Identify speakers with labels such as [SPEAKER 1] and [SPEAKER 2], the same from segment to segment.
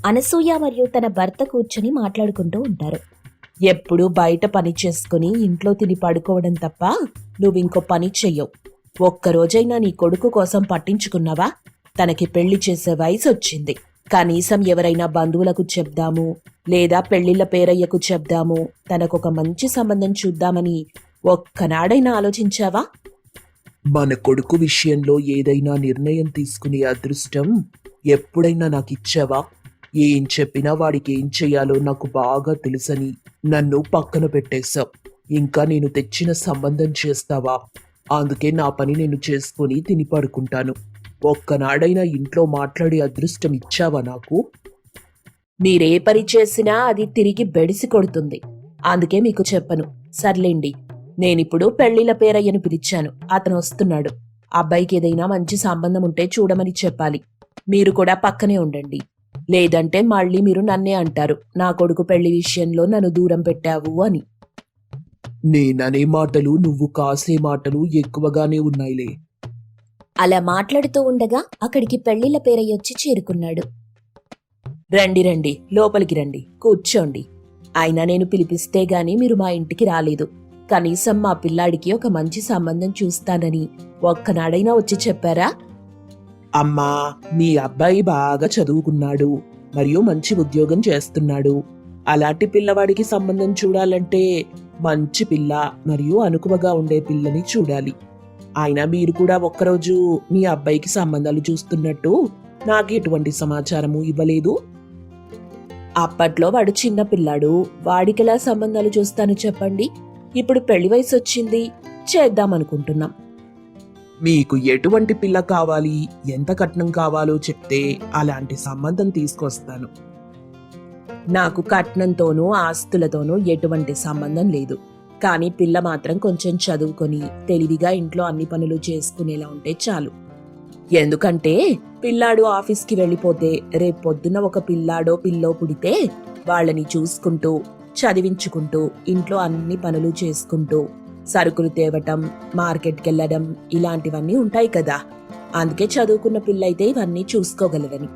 [SPEAKER 1] అనసూయ మరియు తన భర్త కూర్చొని మాట్లాడుకుంటూ ఉంటారు. ఎప్పుడు బయట పని చేసుకుని ఇంట్లో తిని పడుకోవడం తప్ప నువ్వింకో పని చెయ్యవు. ఒక్కరోజైనా నీ కొడుకు కోసం పట్టించుకున్నావా? తనకి పెళ్లి చేసే వయసు వచ్చింది. కనీసం ఎవరైనా బంధువులకు చెప్దాము, లేదా పెళ్లిళ్ల పేరయ్యకు చెప్దాము, తనకొక మంచి సంబంధం చూద్దామని ఒక్కనాడైనా ఆలోచించావా?
[SPEAKER 2] మన కొడుకు విషయంలో ఏదైనా నిర్ణయం తీసుకునే అదృష్టం ఎప్పుడైనా నాకిచ్చావా? ఏం చెప్పినా వాడికి ఏం చెయ్యాలో నాకు బాగా తెలుసని నన్ను పక్కన పెట్టేశావు. ఇంకా నేను తెచ్చిన సంబంధం చేస్తావా? అందుకే నా పని నేను చేసుకుని తిని పడుకుంటాను. ఒక్కనాడైనా ఇంట్లో మాట్లాడే అదృష్టం ఇచ్చావా నాకు?
[SPEAKER 1] మీరే పని చేసినా అది తిరిగి బెడిసి కొడుతుంది. అందుకే మీకు చెప్పను. సర్లేండి, నేనిప్పుడు పెళ్లిళ్ల పేరయ్యను పిలిచాను. అతను వస్తున్నాడు. అబ్బాయికి ఏదైనా మంచి సంబంధం ఉంటే చూడమని చెప్పాలి. మీరు కూడా పక్కనే ఉండండి. లేదంటే మళ్ళీ మీరు నన్నే అంటారు, నా కొడుకు పెళ్లి విషయంలో నన్ను దూరం పెట్టావు అని.
[SPEAKER 2] నేననే మాటలు నువ్వు కాసే మాటలు ఎక్కువగానే ఉన్నాయిలే.
[SPEAKER 1] అలా మాట్లాడుతూ ఉండగా అక్కడికి పెళ్లిళ్ల పేరయ్యొచ్చి చేరుకున్నాడు. రండి రండి, లోపలికి రండి, కూర్చోండి. అయినా నేను పిలిపిస్తే గాని మీరు మా ఇంటికి రాలేదు. కనీసం మా పిల్లాడికి ఒక మంచి సంబంధం చూస్తానని ఒక్కనాడైనా వచ్చి చెప్పారా?
[SPEAKER 2] అమ్మా, మీ అబ్బాయి బాగా చదువుకున్నాడు, మరియు మంచి ఉద్యోగం చేస్తున్నాడు. అలాంటి పిల్లవాడికి సంబంధం చూడాలంటే మంచి పిల్ల మరియు అనుకువగా ఉండే పిల్లని చూడాలి. అయినా మీరు కూడా ఒక్కరోజు మీ అబ్బాయికి సంబంధాలు చూస్తున్నట్టు నాకు ఎటువంటి సమాచారము ఇవ్వలేదు.
[SPEAKER 1] అప్పట్లో వాడు చిన్న పిల్లాడు, వాడికెలా సంబంధాలు చూస్తాను చెప్పండి. ఇప్పుడు పెళ్లి వయసు వచ్చింది, చేద్దామనుకుంటున్నాం.
[SPEAKER 2] మీకు ఎటువంటి పిల్ల కావాలి, ఎంత కట్నం కావాలో చెప్తే అలాంటి సంబంధం తీసుకొస్తాను.
[SPEAKER 1] నాకు కట్నంతోనూ ఆస్తులతోనూ ఎటువంటి సంబంధం లేదు. కానీ పిల్ల మాత్రం కొంచెం చదువుకొని తెలివిగా ఇంట్లో అన్ని పనులు చేసుకునేలా ఉంటే చాలు. ఎందుకంటే పిల్లాడు ఆఫీస్కి వెళ్ళిపోతే రేపొద్దున ఒక పిల్లాడో పిల్లో పుడితే వాళ్ళని చూసుకుంటూ చదివించుకుంటూ ఇంట్లో అన్ని పనులు చేసుకుంటూ సరుకులు తేవటం, మార్కెట్కెళ్లడం ఇలాంటివన్నీ ఉంటాయి కదా. అందుకే చదువుకున్న పిల్లయితే ఇవన్నీ చూసుకోగలరని.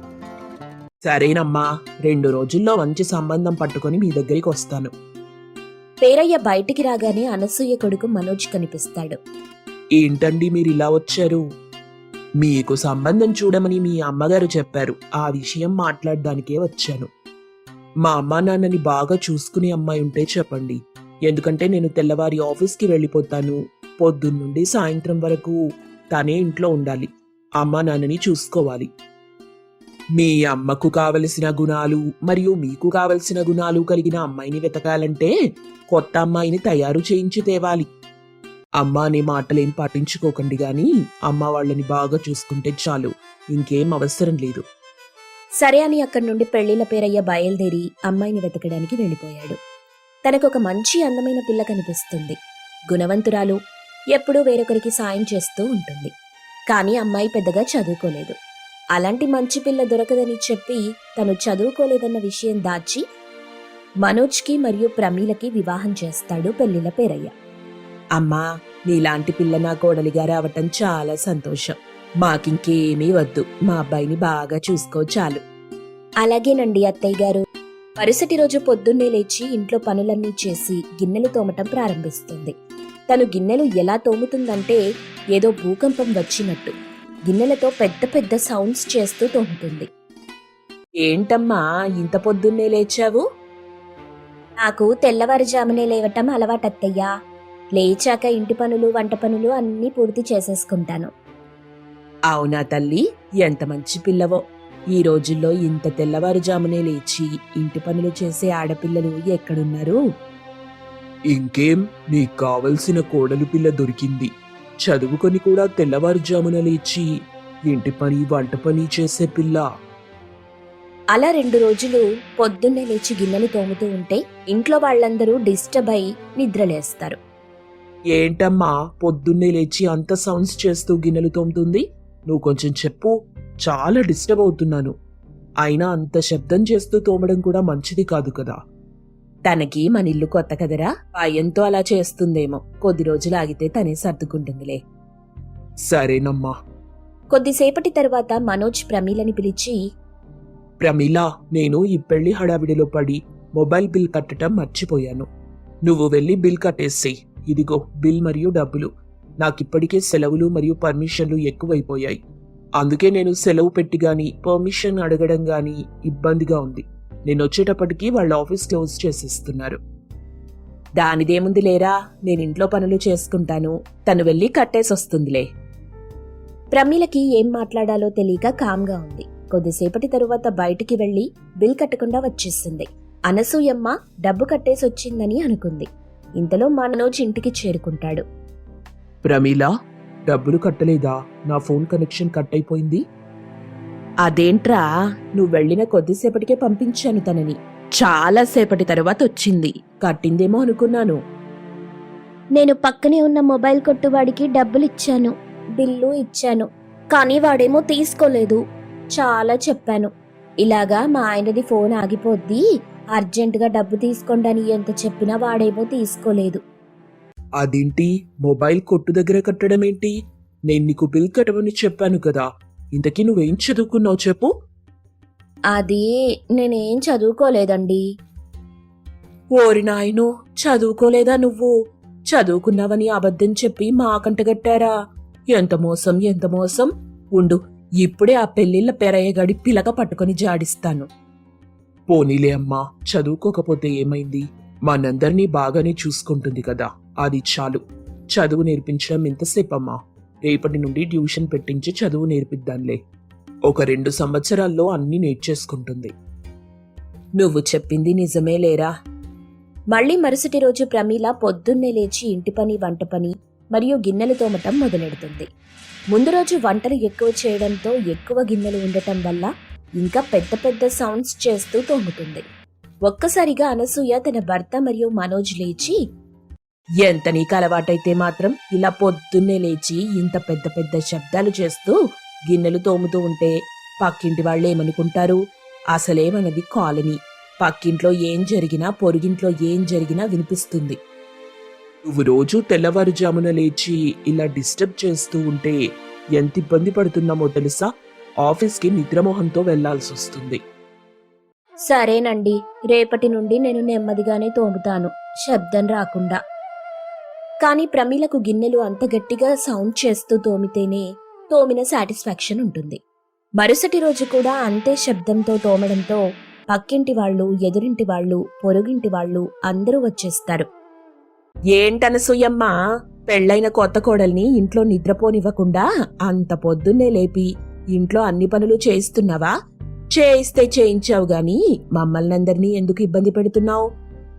[SPEAKER 2] సరేనమ్మా, 2 రోజుల్లో మంచి సంబంధం పట్టుకొని మీ దగ్గరికి వస్తాను.
[SPEAKER 1] పేరయ్య బయటికి రాగానే అనసూయ కొడుకు మనోజ్ కనిపిస్తాడు.
[SPEAKER 2] ఏంటండి మీరు ఇలా వచ్చారు? మీకు సంబంధం చూడమని మీ అమ్మగారు చెప్పారు. ఆ విషయం మాట్లాడడానికే వచ్చాను. మా అమ్మా నాన్నని బాగా చూసుకునే అమ్మాయి ఉంటే చెప్పండి. ఎందుకంటే నేను తెల్లవారి ఆఫీస్కి వెళ్ళిపోతాను. పొద్దున్నుండి సాయంత్రం వరకు తనే ఇంట్లో ఉండాలి. అమ్మా నాన్నని చూసుకోవాలి. మీ అమ్మకు కావలసిన గుణాలు మరియు మీకు కావలసిన గుణాలు కలిగిన అమ్మాయిని వెతకాలంటే కొత్త అమ్మాయిని తయారు చేయించి తేవాలి. అమ్మ అనే మాటలేం పట్టించుకోకండి గాని అమ్మ వాళ్ళని బాగా చూసుకుంటే చాలు, ఇంకేం అవసరం లేదు.
[SPEAKER 1] సరే అని అక్కడి నుండి పెళ్లిళ్ల పేరయ్య బయలుదేరి అమ్మాయిని వెతకడానికి వెళ్ళిపోయాడు. తనకొక మంచి అందమైన పిల్ల కనిపిస్తుంది. గుణవంతురాలు, ఎప్పుడూ వేరొకరికి సాయం చేస్తూ ఉంటుంది. కానీ అమ్మాయి పెద్దగా చదువుకోలేదు. అలాంటి మంచి పిల్ల దొరకదని చెప్పి తను చదువుకోలేదన్న విషయం దాచి మనోజ్కి మరియు ప్రమీలకి వివాహం చేస్తాడు పెళ్లిళ్ల పేరయ్య. అమ్మా, నీలాంటి పిల్ల నా కోడలిగా రావటం చాలా సంతోషం. మాకింకేమీ వద్దు, మా అబ్బాయిని బాగా చూసుకో చాలు. అలాగేనండి అత్తయ్య గారు. మరుసటి రోజు పొద్దున్నే లేచి ఇంట్లో పనులన్నీ చేసి గిన్నెలు తోమటం ప్రారంభిస్తుంది. తను గిన్నెలు ఎలా తోముతుందంటే ఏదో భూకంపం వచ్చినట్టు గిన్నెలతో పెద్ద పెద్ద సౌండ్స్ చేస్తూ తోముతుంది. ఏంటమ్మా ఇంత పొద్దున్నే లేచావు? నాకు తెల్లవారుజామునే లేవటం అలవాటత్తయ్యా. లేచాక ఇంటి పనులు వంట పనులు అన్నీ పూర్తి చేసేసుకుంటాను. అవునా తల్లి, ఎంత మంచి పిల్లవో. ఈ రోజుల్లో ఇంత తెల్లవారుజామునే లేచి ఇంటి పనులు చేసే ఆడపిల్లలు ఎక్కడున్నారు?
[SPEAKER 2] ఇంకేం, నీకు కావలసిన కోడలు పిల్ల దొరికింది. చదువుకొని కూడా తెల్లవారుజామున లేచి ఇంటి పని వంట పని చేసే పిల్ల.
[SPEAKER 1] అలా 2 రోజులు పొద్దున్నే లేచి గిన్నెలు తోముతూ ఉంటే ఇంట్లో వాళ్ళందరూ డిస్టర్బ్ అయి నిద్రలేస్తారు.
[SPEAKER 2] ఏంటమ్మా పొద్దున్నే లేచి అంత సౌండ్స్ చేస్తూ గిన్నెలు తోముతుంది? నువ్వు కొంచెం చెప్పు, చాలా డిస్టర్బ్ అవుతున్నాను. అయినా అంత శబ్దం చేస్తూ తోమడం కూడా మంచిది కాదు కదా.
[SPEAKER 1] తనకి మన ఇల్లు కొత్త కదరా, భయంతో అలా చేస్తుందేమో. కొద్ది రోజులు ఆగితే తనే సర్దుకుంటుందిలే.
[SPEAKER 2] సరేనమ్మా.
[SPEAKER 1] కొద్దిసేపటి తరువాత మనోజ్ ప్రమీలని పిలిచి,
[SPEAKER 2] ప్రమీల, నేను ఈ పెళ్లి హడావిడిలో పడి మొబైల్ బిల్ కట్టడం మర్చిపోయాను. నువ్వు వెళ్ళి బిల్ కట్టేసేయ్. ఇదిగో బిల్ మరియు డబ్బులు. నాకిప్పటికే సెలవులు మరియు పర్మిషన్లు ఎక్కువైపోయాయి. అందుకే నేను సెలవు పెట్టి గాని పర్మిషన్ అడగడం గాని ఇబ్బందిగా ఉంది. నేను వచ్చేటప్పటికి వాళ్ళ ఆఫీస్ క్లోజ్ చేసేస్తున్నారు.
[SPEAKER 1] దానిదేముంది లేరా, నేను ఇంట్లో పనులు చేసుకుంటాను, తను వెళ్ళి కట్టేసొస్తుందిలే. ప్రమీలకి ఏం మాట్లాడాలో తెలియక కామ్గా ఉంది. కొద్దిసేపటి తరువాత బయటికి వెళ్లి బిల్ కట్టకుండా వచ్చేసింది. అనసూయమ్మ డబ్బు కట్టేసొచ్చిందని అనుకుంది. ఇంతలో మనోజ్ ఇంటికి చేరుకుంటాడు.
[SPEAKER 2] ప్రమీల, డబ్బులు కట్టలేదా? నా ఫోన్ కనెక్షన్ కట్ అయిపోయింది.
[SPEAKER 1] అదేంట్రా, నువ్వు వెళ్లిన కొద్దిసేపటికే పంపించాను తనని. చాలాసేపటి తరువాత వచ్చింది. కట్టిందేమో అనుకున్నాను. నేను పక్కనే ఉన్న మొబైల్ కొట్టువాడికి డబ్బులిచ్చాను, బిల్లు ఇచ్చాను. కానీ వాడేమో తీసుకోలేదు. చాలా చెప్పాను, ఇలాగా మా ఆయనది ఫోన్ ఆగిపోద్ది, అర్జెంటుగా డబ్బు తీసుకోండి ఎంత చెప్పినా వాడేమో తీసుకోలేదు.
[SPEAKER 2] అదేంటి, మొబైల్ కొట్టు దగ్గర కట్టడం ఏంటి? నేను నీకు బిల్ కట్టమని చెప్పాను కదా. ఇంతకీ నువ్వేం చదువుకున్నావు చెప్పు.
[SPEAKER 1] అది నేనేం చదువుకోలేదండి.
[SPEAKER 2] ఓరి నాయనో, చదువుకోలేదా నువ్వు? చదువుకున్నావని అబద్ధం చెప్పి మాకంటగట్టారా? ఎంత మోసం, ఎంత మోసం! ఉండు, ఇప్పుడే ఆ పెళ్లిళ్ళ పెరయ్యగాడి పిలక పట్టుకొని జాడిస్తాను. పోనీలే అమ్మా, చదువుకోకపోతే ఏమైంది? మనందరినీ బాగానే చూసుకుంటుంది కదా, అది చాలు. చదువు నేర్పించడం ఎంతసేపమ్మా? రేపటి నుండి ట్యూషన్ పెట్టించి చదువు నేర్పిద్దాంలే. ఒక 2 సంవత్సరాల్లో అన్నీ నేర్చేసుకుంటుంది.
[SPEAKER 1] నువ్వు చెప్పింది నిజమే లేరా. మళ్లీ మరుసటి రోజు ప్రమీల పొద్దున్నే లేచి ఇంటి పని, వంట పని మరియు గిన్నెలు తోమటం మొదలెడుతుంది. ముందు రోజు వంటలు ఎక్కువ చేయడంతో ఎక్కువ గిన్నెలు ఉండటం వల్ల ఇంకా పెద్ద పెద్ద సౌండ్స్ చేస్తూ తోముతుంది. ఒక్కసారిగా అనసూయ తన భర్త మరియు మనోజ్ లేచి, ఎంత నీకు అలవాటైతే మాత్రం ఇలా పొద్దున్నే లేచి ఇంత పెద్ద పెద్ద శబ్దాలు చేస్తూ గిన్నెలు తోముతూ ఉంటే పక్కింటి వాళ్ళు ఏమనుకుంటారు? అసలేమన్నది కాలనీ. పక్కింట్లో ఏం జరిగినా, పొరుగింట్లో ఏం జరిగినా వినిపిస్తుంది.
[SPEAKER 2] నువ్వు రోజు తెల్లవారుజామున లేచి ఇలా డిస్టర్బ్ చేస్తూ ఉంటే ఎంత ఇబ్బంది పడుతున్నామో తెలుసా? ఆఫీస్కి నిద్రమోహంతో వెళ్లాల్సి వస్తుంది.
[SPEAKER 1] సరేనండి, రేపటి నుండి నేను నెమ్మదిగానే తోముతాను, శబ్దం రాకుండా. కానీ ప్రమీలకు గిన్నెలు అంత గట్టిగా సౌండ్ చేస్తూ తోమితేనే తోమిన సాటిస్ఫాక్షన్ ఉంటుంది. మరుసటి రోజు కూడా అంతే శబ్దంతో తోమడంతో పక్కింటి వాళ్ళు, ఎదురింటి వాళ్ళు, పొరుగింటి వాళ్ళు అందరూ వచ్చేస్తారు. ఏంటనసూయమ్మా, పెళ్లైన కొత్త కోడల్ని ఇంట్లో నిద్రపోనివ్వకుండా అంత పొద్దున్నే లేపి ఇంట్లో అన్ని పనులు చేయిస్తున్నావా? చేయిస్తే చేయించావు గాని మమ్మల్నందరినీ ఎందుకు ఇబ్బంది పెడుతున్నావు?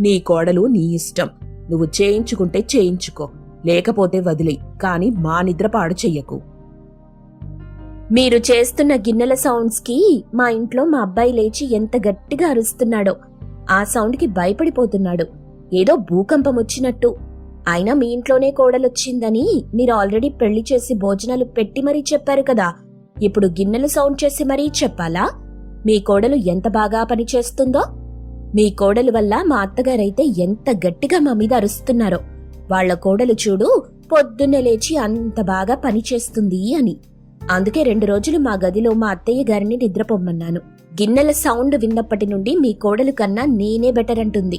[SPEAKER 1] నీ కోడలు నీ ఇష్టం. నువ్వు చేయించుకుంటే చేయించుకో, లేకపోతే వదిలేయ్, కాని మా నిద్ర పాడు చెయ్యకు. మీరు చేస్తున్న గిన్నెల సౌండ్స్కి మా ఇంట్లో మా అబ్బాయి లేచి ఎంత గట్టిగా అరుస్తున్నాడో. ఆ సౌండ్కి భయపడిపోతున్నాడు, ఏదో భూకంపం వచ్చినట్టు. అయినా మీ ఇంట్లోనే కోడలొచ్చిందని మీరు ఆల్రెడీ పెళ్లి చేసి భోజనాలు పెట్టి మరీ చెప్పారు కదా. ఇప్పుడు గిన్నెలు సౌండ్ చేసి మరీ చెప్పాలా? మీ కోడలు ఎంత బాగా పనిచేస్తుందో. మీ కోడలు వల్ల మా అత్తగారైతే ఎంత గట్టిగా మా మీద అరుస్తున్నారో. వాళ్ల కోడలు చూడు, పొద్దున్నే లేచి అంత బాగా పనిచేస్తుంది అని. అందుకే 2 రోజులు మా గదిలో మా అత్తయ్య గారిని నిద్రపోమ్మన్నాను. గిన్నెల సౌండ్ విన్నప్పటి నుండి మీ కోడలు కన్నా నేనే బెటర్ అంటుంది.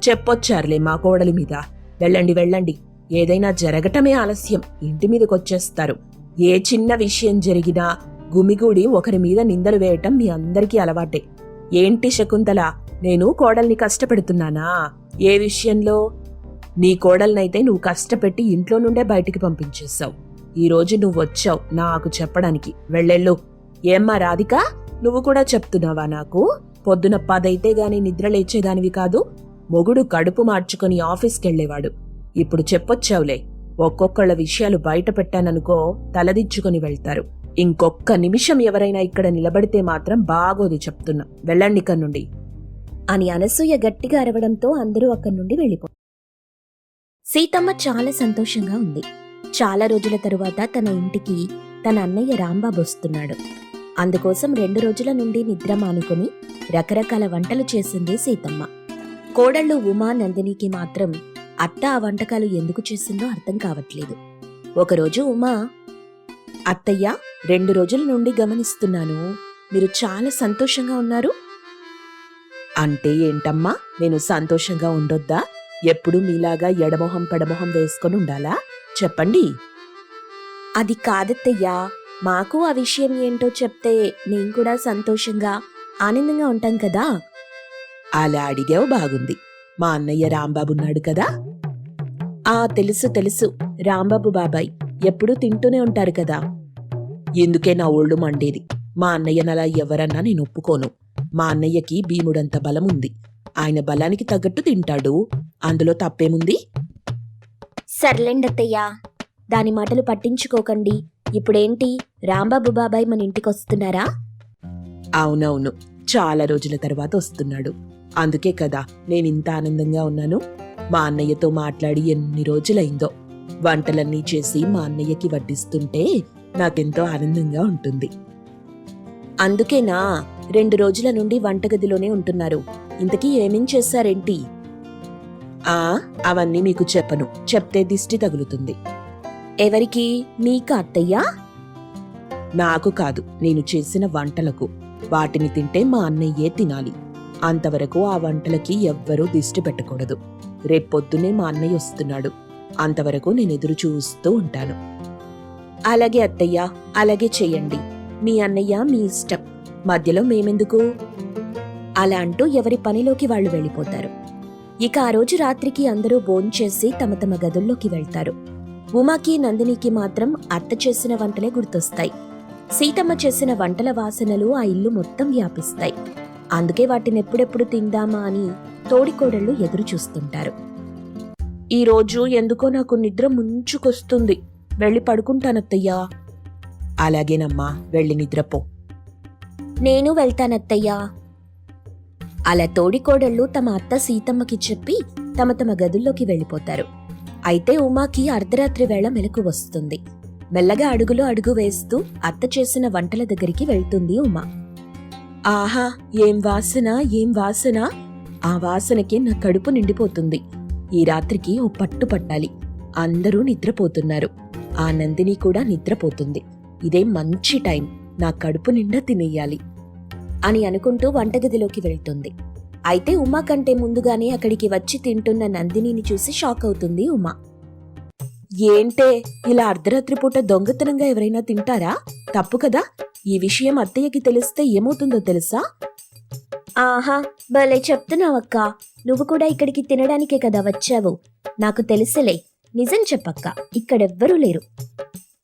[SPEAKER 1] చెప్పొచ్చారులే మా కోడలి మీద. వెళ్ళండి వెళ్ళండి, ఏదైనా జరగటమే ఆలస్యం ఇంటి మీదకొచ్చేస్తారు. ఏ చిన్న విషయం జరిగినా గుమిగూడి ఒకరి మీద నిందలు వేయటం మీ అందరికీ అలవాటే. ఏంటి శకుంతల, నేను కోడల్ని కష్టపెడుతున్నానా? ఏ విషయంలో? నీ కోడల్నైతే నువ్వు కష్టపెట్టి ఇంట్లో నుండే బయటికి పంపించేశావు. ఈరోజు నువ్వొచ్చావు నాకు చెప్పడానికి. వెళ్ళెళ్ళు. ఏమ్మా రాధిక, నువ్వు కూడా చెప్తున్నావా నాకు? పొద్దున 10 అయితే గాని నిద్ర లేచేదానివి కాదు. మొగుడు కడుపు మార్చుకొని ఆఫీస్కెళ్లేవాడు. ఇప్పుడు చెప్పొచ్చావులే. ఒక్కొక్కళ్ళ విషయాలు బయట పెట్టాననుకో తలదించుకొని వెళ్తారు. ఇంకొక్క నిమిషం ఎవరైనా ఇక్కడ నిలబడితే మాత్రం బాగోదు చెప్తున్నా. వెళ్ళండి ఇక్కడి నుండి అని అనసూయ గట్టిగా అరవడంతో అందరూ అక్కడి నుండి వెళ్ళిపోయారు. సీతమ్మ చాలా సంతోషంగా ఉంది. చాలా రోజుల తరువాత తన ఇంటికి తన అన్నయ్య రాంబాబు వస్తున్నాడు. అందుకోసం 2 రోజుల నుండి నిద్ర మానుకొని రకరకాల వంటలు చేసింది సీతమ్మ. కోడళ్ళు ఉమా, నందినికి మాత్రం అత్త ఆ వంటకాలు ఎందుకు చేసిందో అర్థం కావట్లేదు. ఒకరోజు ఉమా, అత్తయ్య, 2 రోజుల నుండి గమనిస్తున్నాను, మీరు చాలా సంతోషంగా ఉన్నారు.
[SPEAKER 2] అంటే ఏంటమ్మా, నేను సంతోషంగా ఉండొద్దా? ఎప్పుడు మీలాగా ఎడమొహం పెడమొహం వేసుకొని ఉండాలా? చెప్పండి.
[SPEAKER 1] అది కాదత్తయ్యా, మాకు ఆ విషయం ఏంటో చెప్తే నేను కూడా సంతోషంగా ఆనందంగా ఉంటాం కదా.
[SPEAKER 2] అలా అడిగావు, బాగుంది. మా అన్నయ్య రాంబాబు ఉన్నాడు కదా.
[SPEAKER 1] తెలుసు తెలుసు, రాంబాబు బాబాయ్ ఎప్పుడూ తింటూనే ఉంటారు కదా.
[SPEAKER 2] ఎందుకే నా ఒళ్ళు మండేది. మా అన్నయ్యనలా ఎవరన్నా నేను ఒప్పుకోను. మా అన్నయ్యకి భీముడంత బలం ఉంది. ఆయన బలానికి తగ్గట్టు తింటాడు. అందులో తప్పేముంది?
[SPEAKER 1] సర్లేండత్తయ్యా, దాని మాటలు పట్టించుకోకండి. ఇప్పుడేంటి, రాంబాబు బాబాయ్ మన ఇంటికొస్తున్నారా?
[SPEAKER 2] అవునవును, చాలా రోజుల తర్వాత వస్తున్నాడు. అందుకే కదా నేనింత ఆనందంగా ఉన్నాను. మా అన్నయ్యతో మాట్లాడి ఎన్ని రోజులైందో. వంటలన్నీ చేసి మా అన్నయ్యకి వడ్డిస్తుంటే నాకెంతో ఆనందంగా ఉంటుంది.
[SPEAKER 1] అందుకేనా 2 రోజుల నుండి వంటగదిలోనే ఉంటున్నారు? ఇంతకీ ఏమేం చేశారేంటి?
[SPEAKER 2] అవన్నీ మీకు చెప్పను. చెప్తే దిష్టి తగులుతుంది.
[SPEAKER 1] ఎవరికి, మీకా అత్తయ్యా?
[SPEAKER 2] నాకు కాదు, నేను చేసిన వంటలకు. వాటిని తింటే మా అన్నయ్యే తినాలి. అంతవరకు ఆ వంటలకి ఎవ్వరూ దిష్టి పెట్టకూడదు. రేపొద్దునే మా అన్నయ్య వస్తున్నాడు. అంతవరకు నేను ఎదురు చూస్తూ ఉంటాను.
[SPEAKER 1] అలాగే అత్తయ్యా, అలాగే చెయ్యండి. మీ అన్నయ్య మీ ఇష్టం, మధ్యలో మేమెందుకు? అలా అంటూ ఎవరి పనిలోకి వాళ్ళు వెళ్ళిపోతారు. ఇక ఆ రోజు రాత్రికి అందరూ భోంచేసి తమ తమ గదుల్లోకి వెళ్తారు. ఉమాకి, నందినికి మాత్రం అత్త చేసిన వంటలే గుర్తొస్తాయి. సీతమ్మ చేసిన వంటల వాసనలు ఆ ఇల్లు మొత్తం వ్యాపిస్తాయి. అందుకే వాటినెప్పుడెప్పుడు తిందామా అని తోడికోడళ్ళు ఎదురు చూస్తుంటారు.
[SPEAKER 2] ఈ రోజు ఎందుకో నాకు నిద్ర ముంచుకొస్తుంది. వెళ్ళి పడుకుంటానత్తయ్యా. అలాగేనమ్మా, వెళ్ళి నిద్రపో.
[SPEAKER 1] నేను వెళ్తానత్తయ్యా. అలా తోడికోడళ్ళు తమ అత్త సీతమ్మకి చెప్పి తమ తమ గదుల్లోకి వెళ్ళిపోతారు. అయితే ఉమాకి అర్ధరాత్రి వేళ మెలకు వస్తుంది. మెల్లగా అడుగులో అడుగు వేస్తూ అత్త చేసిన వంటల దగ్గరికి వెళ్తుంది ఉమా.
[SPEAKER 2] ఆహా, ఏం వాసన, ఏం వాసన! ఆ వాసనకి నా కడుపు నిండిపోతుంది. ఈ రాత్రికి ఓ పట్టు పట్టాలి. అందరూ నిద్రపోతున్నారు. ఆ నందిని కూడా నిద్రపోతుంది. ఇదే మంచి టైం, నా కడుపు నిండా తినేయాలి
[SPEAKER 1] అని అనుకుంటూ వంటగదిలోకి వెళ్తుంది. అయితే ఉమా కంటే ముందుగానే అక్కడికి వచ్చి తింటున్న నందినిని చూసి షాక్ అవుతుంది ఉమా.
[SPEAKER 2] ఏంటే, ఇలా అర్ధరాత్రి పూట దొంగతనంగా ఎవరైనా తింటారా? తప్పు కదా. ఈ విషయం అత్తయ్యకి తెలిస్తే ఏమవుతుందో తెలుసా?
[SPEAKER 1] ఆహా, భలే చెప్తున్నావక్క. నువ్వు కూడా ఇక్కడికి తినడానికే కదా వచ్చావు. నాకు తెలుసులే. నిజం చెప్పక్క, ఇక్కడెవ్వరూ లేరు.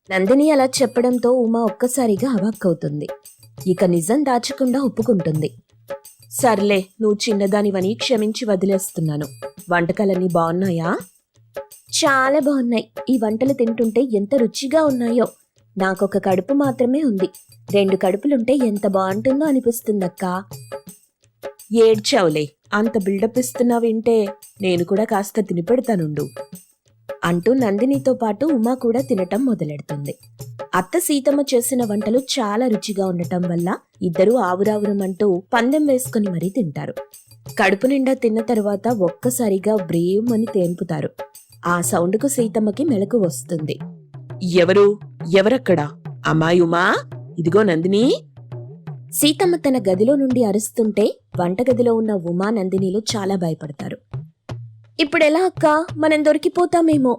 [SPEAKER 1] నందిని అలా చెప్పడంతో ఉమా ఒక్కసారిగా అవాక్కవుతుంది. ఇక నిజం దాచకుండా ఒప్పుకుంటుంది.
[SPEAKER 2] సర్లే, నువ్వు చిన్నదానివని క్షమించి వదిలేస్తున్నాను. వంటకాలన్నీ బాగున్నాయా?
[SPEAKER 1] చాలా బాగున్నాయి. ఈ వంటలు తింటుంటే ఎంత రుచిగా ఉన్నాయో. నాకొక కడుపు మాత్రమే ఉంది. 2 కడుపులుంటే ఎంత బాగుంటుందో అనిపిస్తుందక్కా.
[SPEAKER 2] ఏడ్చావులే, అంత బిల్డప్ ఇస్తున్నావింటే నేను కూడా కాస్త తినిపెడతానుండు
[SPEAKER 1] అంటూ నందినితో పాటు ఉమా కూడా తినటం మొదలెడుతుంది. అత్త సీతమ్మ చేసిన వంటలు చాలా రుచిగా ఉండటం వల్ల ఇద్దరూ ఆవురావురమంటూ పందెం వేసుకుని మరీ తింటారు. కడుపు నిండా తిన్న తరువాత ఒక్కసారిగా బ్రేమ్ అని తేంపుతారు. ఆ సౌండ్కు సీతమ్మకి మెలకు వస్తుంది.
[SPEAKER 2] ఎవరక్కడా? అమ్మాయి ఉమా, ఇదిగో నందిని.
[SPEAKER 1] సీతమ్మ తన గదిలో నుండి అరుస్తుంటే వంటగదిలో ఉన్న ఉమా, నందినిలు చాలా భయపడతారు. ఇప్పుడెలా అక్కా, మనం దొరికిపోతామేమో.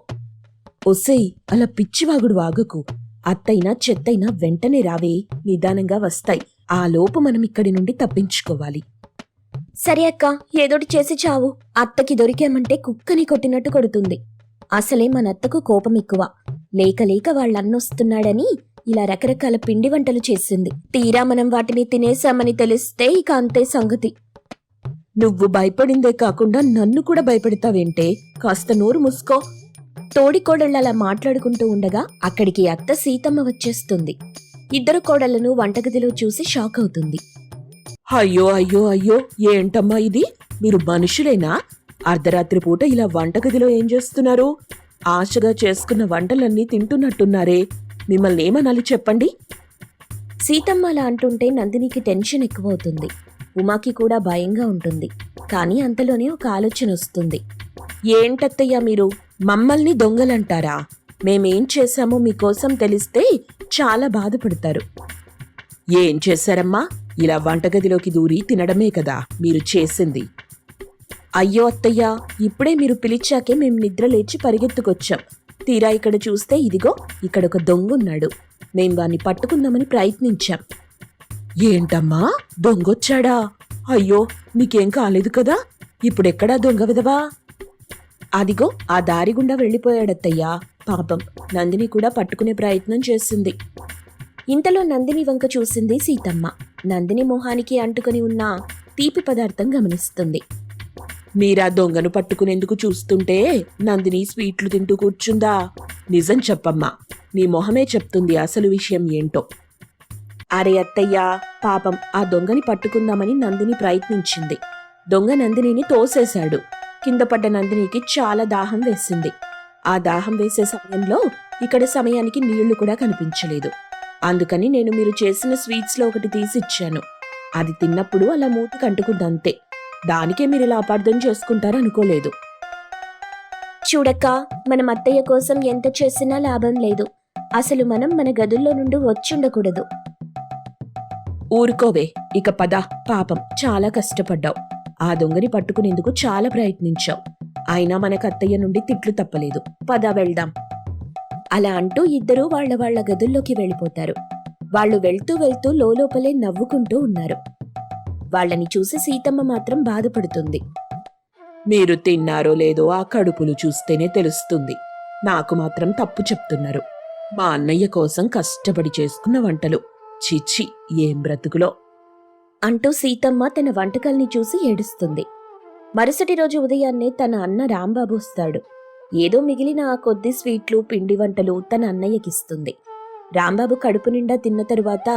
[SPEAKER 2] ఒసేయ్, అలా పిచ్చివాగుడు వాగకు. అత్తైనా చెత్తైనా వెంటనే రావే, నిదానంగా వస్తాయి. ఆ లోపు మనం ఇక్కడి నుండి తప్పించుకోవాలి.
[SPEAKER 1] సరే అక్క, ఏదోటి చేసి చావు. అత్తకి దొరికామంటే కుక్కని కొట్టినట్టు కొడుతుంది. అసలే మన అత్తకు కోపం ఎక్కువ. లేక లేక వాళ్ళన్నొస్తున్నాడని ఇలా రకరకాల పిండి వంటలు చేసింది. తీరా మనం వాటిని తినేశామని తెలిస్తే ఇక అంతే సంగతి.
[SPEAKER 2] నువ్వు భయపడిందే కాకుండా నన్ను కూడా భయపెడతావేంటే? కాస్త నోరు మూసుకో.
[SPEAKER 1] తోడికోడళ్ళలా మాట్లాడుకుంటూ ఉండగా అక్కడికి అత్త సీతమ్మ వచ్చేస్తుంది. ఇద్దరు కోడళ్లను వంటగదిలో చూసి షాక్ అవుతుంది.
[SPEAKER 2] అయ్యో అయ్యో అయ్యో, ఏంటమ్మా ఇది? మీరు మనుషులేనా? అర్ధరాత్రి పూట ఇలా వంటగదిలో ఏం చేస్తున్నారు? ఆశగా చేసుకున్న వంటలన్నీ తింటున్నట్టున్నారే. మిమ్మల్ని ఏమనాలి చెప్పండి?
[SPEAKER 1] సీతమ్మ అలా అంటుంటే నందినికి టెన్షన్ ఎక్కువవుతుంది. ఉమాకి కూడా భయంగా ఉంటుంది. కానీ అంతలోనే ఒక ఆలోచన వస్తుంది.
[SPEAKER 2] ఏంటత్తయ్యా మీరు మమ్మల్ని దొంగలంటారా? మేమేం చేశామో మీకోసం తెలిస్తే చాలా బాధపడతారు. ఏం చేశారమ్మా? ఇలా వంటగదిలోకి దూరి తినడమే కదా మీరు చేసింది.
[SPEAKER 1] అయ్యో అత్తయ్యా, ఇప్పుడే మీరు పిలిచాకే మేం నిద్ర లేచి పరిగెత్తుకొచ్చాం. తీరా ఇక్కడ చూస్తే ఇదిగో ఇక్కడొక దొంగున్నాడు. మేం వాణ్ణి పట్టుకుందామని ప్రయత్నించాం.
[SPEAKER 2] ఏంటమ్మా, దొంగొచ్చాడా? అయ్యో, నీకేం కాలేదు కదా? ఇప్పుడెక్కడా దొంగ విధవా?
[SPEAKER 1] అదిగో ఆ దారి గుండా వెళ్ళిపోయాడత్తయ్యా. పాపం నందిని కూడా పట్టుకునే ప్రయత్నం చేసింది. ఇంతలో నందిని వంక చూసింది సీతమ్మ. నందిని మొహానికి అంటుకొని ఉన్న తీపి పదార్థం గమనిస్తుంది.
[SPEAKER 2] మీరా దొంగను పట్టుకునేందుకు చూస్తుంటే నందిని స్వీట్లు తింటూ కూర్చుందా? నిజం చెప్పమ్మా, నీ మొహమే చెప్తుంది అసలు విషయం ఏంటో.
[SPEAKER 1] అరే అత్తయ్యా, పాపం ఆ దొంగని పట్టుకుందామని నందిని ప్రయత్నించింది. దొంగ నందినిని తోసేశాడు. కింద పడ్డ నందినికి చాలా దాహం వేసింది. ఆ దాహం వేసే సమయంలో ఇక్కడ సమయానికి నీళ్లు కూడా కనిపించలేదు. అందుకని నేను మీరు చేసిన స్వీట్స్లో ఒకటి తీసిచ్చాను. అది తిన్నప్పుడు అలా మూతికి అంటుకుందంతే. దానికే మీరు ఇలా అపార్థం చేసుకుంటారనుకోలేదు. చూడక్క, మనం అత్తయ్య కోసం ఎంత చేసినా లాభం లేదు. అసలు మనం మన గదుల్లో నుండి వచ్చుండకూడదు.
[SPEAKER 2] ఊరుకోవే, ఇక పద. పాపం చాలా కష్టపడ్డావు. ఆ దొంగని పట్టుకునేందుకు చాలా ప్రయత్నించావు. అయినా మనకు అత్తయ్య నుండి తిట్లు తప్పలేదు. పద వెళ్దాం.
[SPEAKER 1] అలా అంటూ ఇద్దరూ వాళ్ళ గదుల్లోకి వెళ్ళిపోతారు. వాళ్ళు వెళ్తూ వెళ్తూ లోపలే నవ్వుకుంటూ ఉన్నారు. వాళ్ళని చూసి సీతమ్మ మాత్రం బాధపడుతుంది.
[SPEAKER 2] మీరు తిన్నారో లేదో ఆ కడుపులు చూస్తేనే తెలుస్తుంది. నాకు మాత్రం తప్పు చెప్తున్నారు. మా అన్నయ్య కోసం కష్టపడి చేసుకున్న వంటలు. చిచ్చి, ఏం బ్రతుకులో
[SPEAKER 1] అంటూ సీతమ్మ తన వంటకాల్ని చూసి ఏడుస్తుంది. మరుసటి రోజు ఉదయాన్నే తన అన్న రాంబాబు వస్తాడు. ఏదో మిగిలిన ఆ కొద్ది స్వీట్లు, పిండి వంటలు తన అన్నయ్యకిస్తుంది. రాంబాబు కడుపు నిండా తిన్న తరువాత,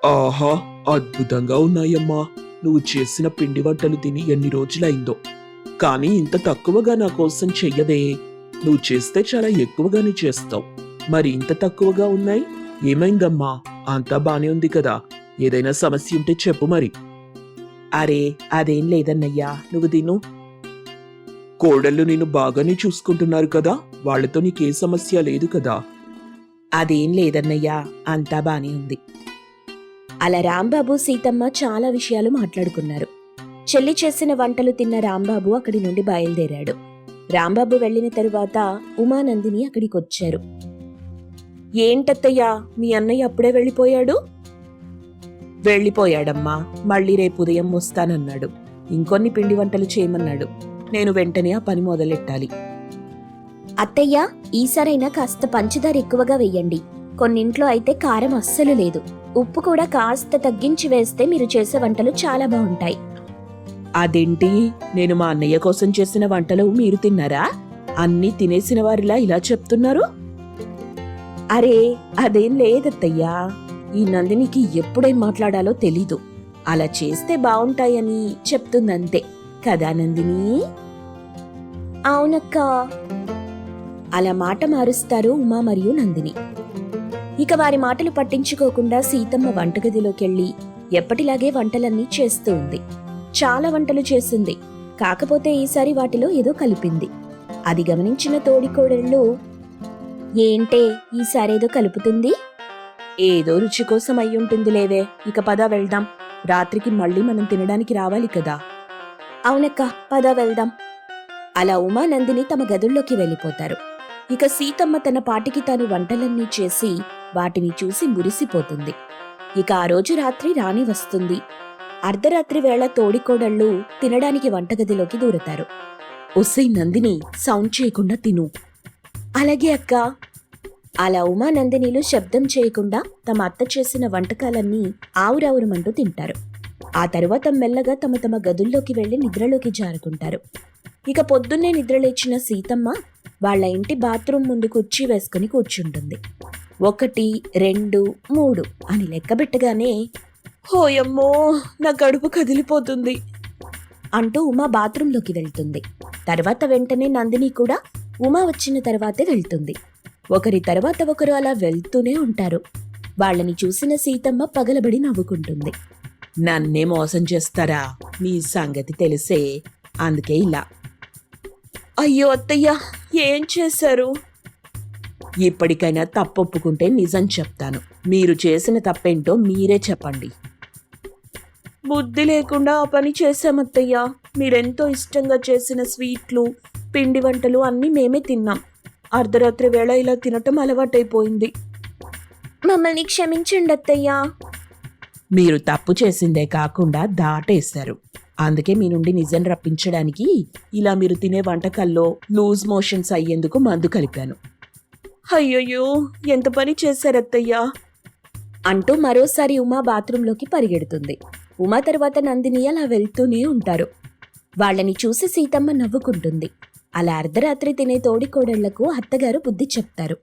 [SPEAKER 2] ఆహా, అద్భుతంగా ఉన్నాయమ్మా. నువ్వు చేసిన పిండి వంటలు తిని ఎన్ని రోజులైందో. కానీ ఇంత తక్కువగా నా కోసం చెయ్యవే. నువ్వు చేస్తే చాలా ఎక్కువగానే చేస్తావు. మరి ఇంత తక్కువగా ఉన్నాయి? ఏమైందమ్మా? అంతా బానే ఉంది కదా? ఏదైనా సమస్య ఉంటే చెప్పు మరి.
[SPEAKER 1] అరే అదేం లేదన్నయ్యా, నువ్వు తిను.
[SPEAKER 2] కోడళ్ళు నేను బాగానే చూసుకుంటున్నారు కదా? వాళ్లతో నీకే సమస్య లేదు కదా?
[SPEAKER 1] అదేం లేదన్నయ్యా, అంతా బానే ఉంది. అలా రాంబాబు సీతమ్మ చాలా విషయాలు మాట్లాడుకున్నారు. చెల్లి చేసిన వంటలు తిన్న రాంబాబు అక్కడి నుండి బయలుదేరాడు. రాంబాబు వెళ్లిన తరువాత ఉమానందిని అక్కడికొచ్చారు. ఏంటత్తయ్యా, మీ అన్నయ్య అప్పుడే వెళ్ళిపోయాడు?
[SPEAKER 2] వెళ్ళిపోయాడమ్మా. మళ్ళీ రేపు ఉదయం వస్తానన్నాడు. ఇంకొన్ని పిండి వంటలు చేయమన్నాడు. నేను వెంటనే ఆ పని మొదలెట్టాలి.
[SPEAKER 1] అత్తయ్య, ఈసారైనా కాస్త పంచదార ఎక్కువగా వెయ్యండి. కొన్నింట్లో అయితే కారం అస్సలు లేదు. ఉప్పు కూడా కాస్త తగ్గించి వేస్తే మీరు చేసే వంటలు చాలా బాగుంటాయి.
[SPEAKER 2] అదేంటి, నేను మా అన్నయ్య కోసం చేసిన వంటలు మీరు తిన్నారా? అన్నీ తినేసిన వారిలా ఇలా చెప్తున్నారు.
[SPEAKER 1] అరే అదేం లేదత్తయ్యా, ఈ నందినికి ఎప్పుడేం మాట్లాడాలో తెలీదు. అలా చేస్తే బావుంటాయని చెప్తుందంతే కదా నందిని? అవునక్క. అలా మాట మారుస్తారు ఉమా మరియు నందిని. ఇక వారి మాటలు పట్టించుకోకుండా సీతమ్మ వంటగదిలోకెళ్ళి ఎప్పటిలాగే వంటలన్నీ చేస్తూ ఉంది. చాలా వంటలు చేసింది. కాకపోతే ఈసారి వాటిలో ఏదో కలిపింది. అది గమనించిన తోడికోడళ్ళు, ఏంటే ఈసారేదో కలుపుతుంది?
[SPEAKER 2] ఏదో రుచి కోసం అయ్యుంటుంది లేవే. ఇక పద వెళ్దాం. రాత్రికి మళ్ళీ మనం తినడానికి రావాలి కదా.
[SPEAKER 1] అవునక్క, పద వెళ్దాం. అలా ఉమా నందిని తమ గదుల్లోకి వెళ్ళిపోతారు. ఇక సీతమ్మ తన పాటికి తాను వంటలన్నీ చేసి వాటిని చూసి మురిసిపోతుంది. ఇక ఆ రోజు రాత్రి రాణి వస్తుంది. అర్ధరాత్రి వేళ తోడికోడళ్ళు తినడానికి వంటగదిలోకి దూరతారు.
[SPEAKER 2] ఒసై నందిని, సౌండ్ చేయకుండా తిను.
[SPEAKER 1] అలాగే అక్క. అలా ఉమా నందినిలు శబ్దం చేయకుండా తమ అత్త చేసిన వంటకాలన్నీ ఆవురావురమంటూ తింటారు. ఆ తరువాత మెల్లగా తమ తమ గదుల్లోకి వెళ్లి నిద్రలోకి జారుకుంటారు. ఇక పొద్దున్నే నిద్రలేచిన సీతమ్మ వాళ్ల ఇంటి బాత్రూం ముందు కుర్చీ వేసుకుని కూర్చుంటుంది. 1, 2, 3 అని లెక్కబెట్టగానే,
[SPEAKER 2] హోయమ్మో, నా కడుపు కదిలిపోతుంది
[SPEAKER 1] అంటూ ఉమా బాత్రూంలోకి వెళ్తుంది. తర్వాత వెంటనే నందిని కూడా ఉమా వచ్చిన తర్వాతే వెళ్తుంది. ఒకరి తర్వాత ఒకరు అలా వెళ్తూనే ఉంటారు. వాళ్ళని చూసిన సీతమ్మ పగలబడి నవ్వుకుంటుంది.
[SPEAKER 2] నన్నే మోసం చేస్తారా? మీ సంగతి తెలిసే, అందుకే ఇలా.
[SPEAKER 1] అయ్యో అత్తయ్య, ఏం చేశారు?
[SPEAKER 2] ఇప్పటికైనా తప్పొప్పుకుంటే నిజం చెప్తాను. మీరు చేసిన తప్పేంటో మీరే చెప్పండి. బుద్ధి లేకుండా ఆ పని చేశామత్తయ్యా. మీరెంతో ఇష్టంగా చేసిన స్వీట్లు, పిండి వంటలు అన్నీ మేమే తిన్నాం. అర్ధరాత్రి వేళ ఇలా తినటం అలవాటైపోయింది.
[SPEAKER 1] మమ్మల్ని క్షమించండి అత్తయ్యా.
[SPEAKER 2] మీరు తప్పు చేసిందే కాకుండా దాటేశారు. అందుకే మీ నుండి నిజం రప్పించడానికి ఇలా మీరు తినే వంటకాల్లో లూజ్ మోషన్స్ అయ్యేందుకు మందు కలిపాను.
[SPEAKER 1] అయ్యయ్యో, ఎంత పని చేశారత్తయ్యా అంటూ మరోసారి ఉమా బాత్రూంలోకి పరిగెడుతుంది. ఉమా తర్వాత నందిని అలా వెళ్తూనే ఉంటారు. వాళ్ళని చూసి సీతమ్మ నవ్వుకుంటుంది. అలా అర్ధరాత్రి తినే తోడికోడళ్లకు అత్తగారు బుద్ధి చెప్తారు.